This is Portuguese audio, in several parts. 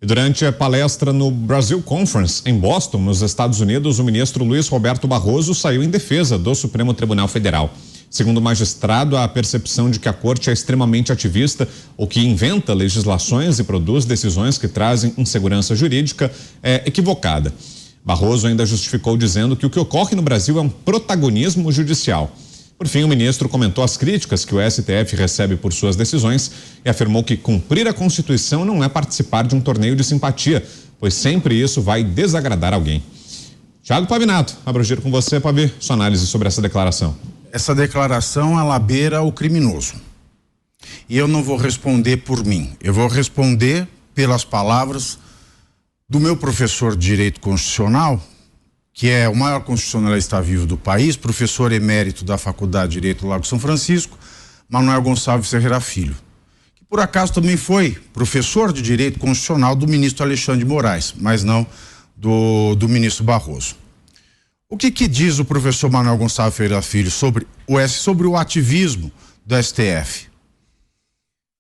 Durante a palestra no Brazil Conference, em Boston, nos Estados Unidos, o ministro Luiz Roberto Barroso saiu em defesa do Supremo Tribunal Federal. Segundo o magistrado, a percepção de que a corte é extremamente ativista ou que inventa legislações e produz decisões que trazem insegurança jurídica é equivocada. Barroso ainda justificou dizendo que o que ocorre no Brasil é um protagonismo judicial. Por fim, o ministro comentou as críticas que o STF recebe por suas decisões e afirmou que cumprir a Constituição não é participar de um torneio de simpatia, pois sempre isso vai desagradar alguém. Thiago Pavinato, abro o giro com você, Pavi, sua análise sobre essa declaração. Essa declaração, ela beira o criminoso. E eu não vou responder por mim, eu vou responder pelas palavras do meu professor de Direito Constitucional, que é o maior constitucionalista vivo do país, professor emérito da Faculdade de Direito do Largo São Francisco, Manuel Gonçalves Ferreira Filho, que por acaso também foi professor de Direito Constitucional do ministro Alexandre de Moraes, mas não do ministro Barroso. O que diz o professor Manuel Gonçalves Ferreira Filho sobre o ativismo do STF?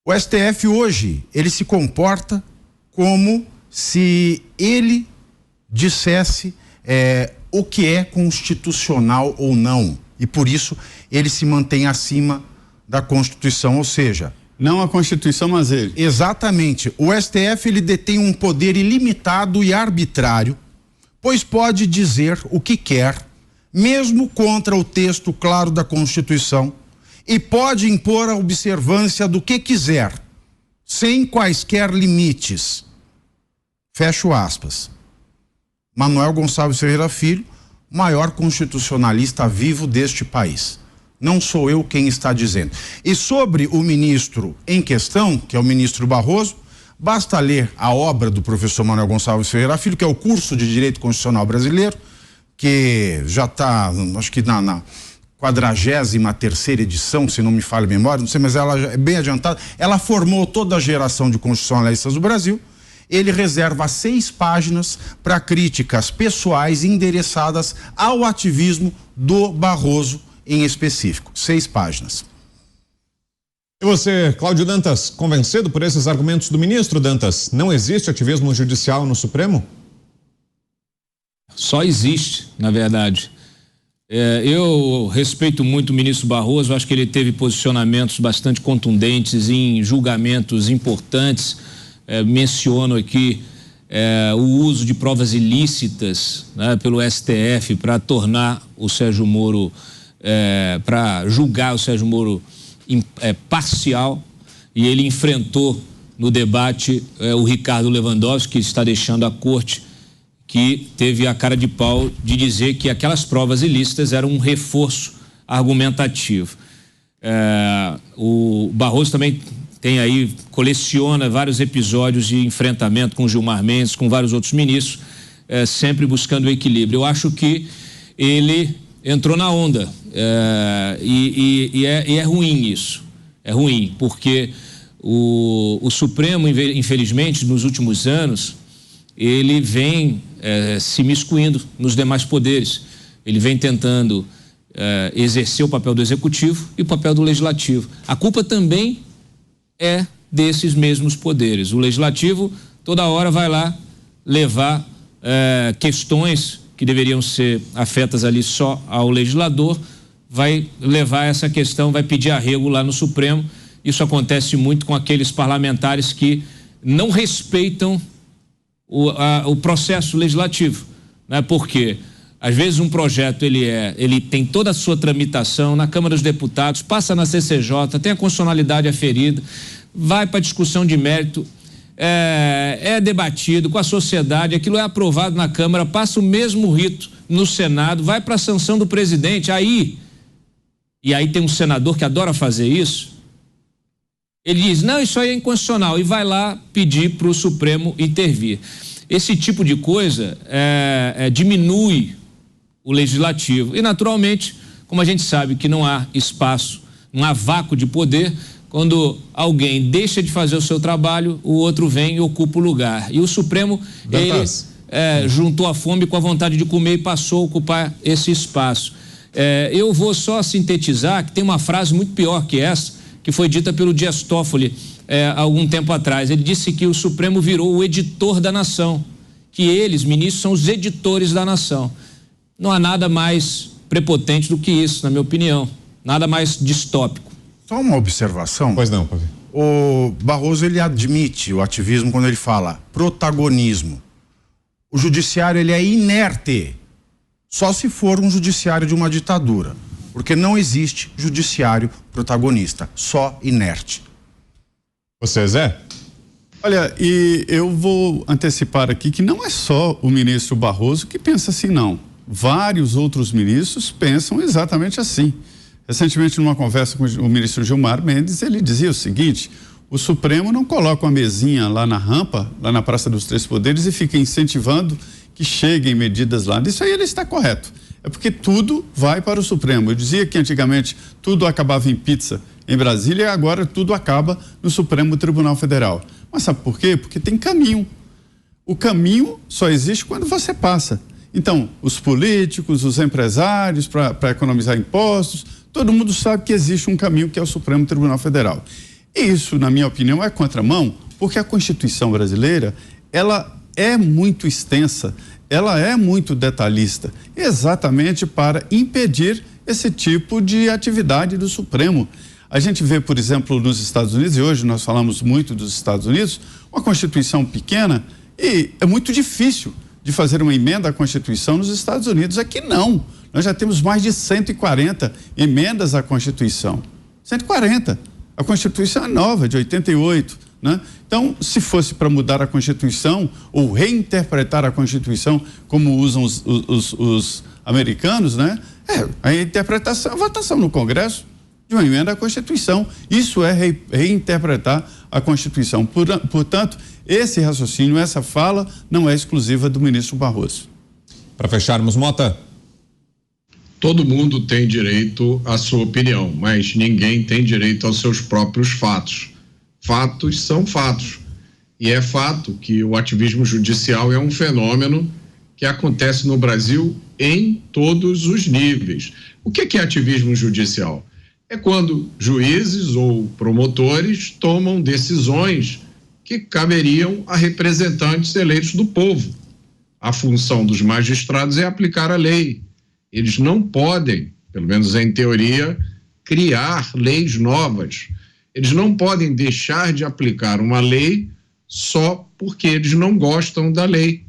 O STF hoje, ele se comporta como se ele dissesse o que é constitucional ou não, e por isso ele se mantém acima da Constituição, ou seja, não a Constituição, mas ele. Exatamente. O STF, ele detém um poder ilimitado e arbitrário, pois pode dizer o que quer, mesmo contra o texto claro da Constituição, e pode impor a observância do que quiser, sem quaisquer limites. Fecho aspas. Manuel Gonçalves Ferreira Filho, maior constitucionalista vivo deste país. Não sou eu quem está dizendo. E sobre o ministro em questão, que é o ministro Barroso, basta ler a obra do professor Manuel Gonçalves Ferreira Filho, que é o curso de Direito Constitucional Brasileiro, que já está, acho que na 43ª edição, se não me falha a memória, não sei, mas ela é bem adiantada. Ela formou toda a geração de constitucionalistas do Brasil. Ele reserva 6 páginas para críticas pessoais endereçadas ao ativismo do Barroso em específico. 6 páginas. E você, Cláudio Dantas, convencido por esses argumentos do ministro, Dantas? Não existe ativismo judicial no Supremo? Só existe, na verdade. Eu respeito muito o ministro Barroso, acho que ele teve posicionamentos bastante contundentes em julgamentos importantes. Menciono aqui o uso de provas ilícitas, né, pelo STF para tornar o Sérgio Moro, para julgar o Sérgio Moro parcial, e ele enfrentou no debate o Ricardo Lewandowski, que está deixando a corte, que teve a cara de pau de dizer que aquelas provas ilícitas eram um reforço argumentativo. O Barroso também coleciona vários episódios de enfrentamento com Gilmar Mendes, com vários outros ministros, sempre buscando o equilíbrio. Eu acho que ele entrou na onda, e é ruim isso. É ruim, porque o Supremo, infelizmente, nos últimos anos, ele vem se miscuindo nos demais poderes. Ele vem tentando exercer o papel do Executivo e o papel do Legislativo. A culpa também é desses mesmos poderes. O Legislativo toda hora vai lá levar questões que deveriam ser afetas ali só ao legislador, vai levar essa questão, vai pedir arrego lá no Supremo. Isso acontece muito com aqueles parlamentares que não respeitam o processo legislativo, né? Porque às vezes um projeto ele tem toda a sua tramitação na Câmara dos Deputados, passa na CCJ, tem a constitucionalidade aferida, vai para discussão de mérito, é debatido com a sociedade, aquilo é aprovado na Câmara, passa o mesmo rito no Senado, vai para a sanção do presidente, e aí tem um senador que adora fazer isso. Ele diz, não, isso aí é inconstitucional, e vai lá pedir para o Supremo intervir. Esse tipo de coisa diminui o legislativo. E, naturalmente, como a gente sabe que não há espaço, não há vácuo de poder, quando alguém deixa de fazer o seu trabalho, o outro vem e ocupa o lugar. E o Supremo, ele juntou a fome com a vontade de comer e passou a ocupar esse espaço. Eu vou só sintetizar que tem uma frase muito pior que essa, que foi dita pelo Dias Toffoli há algum tempo atrás. Ele disse que o Supremo virou o editor da nação, que eles, ministros, são os editores da nação. Não há nada mais prepotente do que isso, na minha opinião. Nada mais distópico. Só uma observação. Pois não, Pavê. O Barroso, ele admite o ativismo quando ele fala protagonismo. O judiciário, ele é inerte, só se for um judiciário de uma ditadura, porque não existe judiciário protagonista, só inerte. Você, Zé? Olha, e eu vou antecipar aqui que não é só o ministro Barroso que pensa assim, não. Vários outros ministros pensam exatamente assim. Recentemente, numa conversa com o ministro Gilmar Mendes, ele dizia o seguinte: o Supremo não coloca uma mesinha lá na rampa, lá na Praça dos Três Poderes, e fica incentivando que cheguem medidas lá. Isso aí ele está correto. É porque tudo vai para o Supremo. Eu dizia que antigamente tudo acabava em pizza em Brasília e agora tudo acaba no Supremo Tribunal Federal. Mas sabe por quê? Porque tem caminho. O caminho só existe quando você passa. Então, os políticos, os empresários, para economizar impostos, todo mundo sabe que existe um caminho que é o Supremo Tribunal Federal. E isso, na minha opinião, é contramão, porque a Constituição brasileira, ela é muito extensa, ela é muito detalhista, exatamente para impedir esse tipo de atividade do Supremo. A gente vê, por exemplo, nos Estados Unidos, e hoje nós falamos muito dos Estados Unidos, uma Constituição pequena, e é muito difícil de fazer uma emenda à Constituição nos Estados Unidos. Aqui não. Nós já temos mais de 140 emendas à Constituição. 140. A Constituição é nova, de 88, né? Então, se fosse para mudar a Constituição ou reinterpretar a Constituição, como usam os americanos, né? A interpretação, a votação no Congresso de uma emenda à Constituição. Isso é reinterpretar a Constituição. Portanto, esse raciocínio, essa fala, não é exclusiva do ministro Barroso. Para fecharmos, Mota. Todo mundo tem direito à sua opinião, mas ninguém tem direito aos seus próprios fatos. Fatos são fatos. E é fato que o ativismo judicial é um fenômeno que acontece no Brasil em todos os níveis. O que é ativismo judicial? É quando juízes ou promotores tomam decisões que caberiam a representantes eleitos do povo. A função dos magistrados é aplicar a lei. Eles não podem, pelo menos em teoria, criar leis novas. Eles não podem deixar de aplicar uma lei só porque eles não gostam da lei.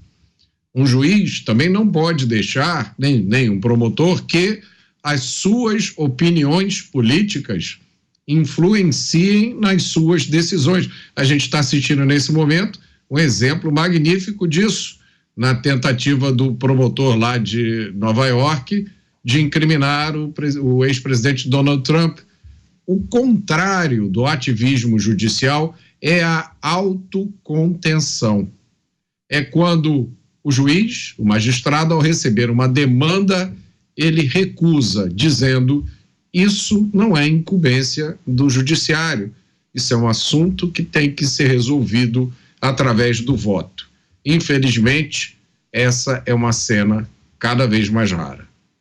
Um juiz também não pode deixar, nem um promotor, que as suas opiniões políticas influenciem nas suas decisões. A gente está assistindo nesse momento um exemplo magnífico disso, na tentativa do promotor lá de Nova York de incriminar o ex-presidente Donald Trump. O contrário do ativismo judicial é a autocontenção. É quando o juiz, o magistrado, ao receber uma demanda, ele recusa, dizendo: isso não é incumbência do judiciário, isso é um assunto que tem que ser resolvido através do voto. Infelizmente, essa é uma cena cada vez mais rara.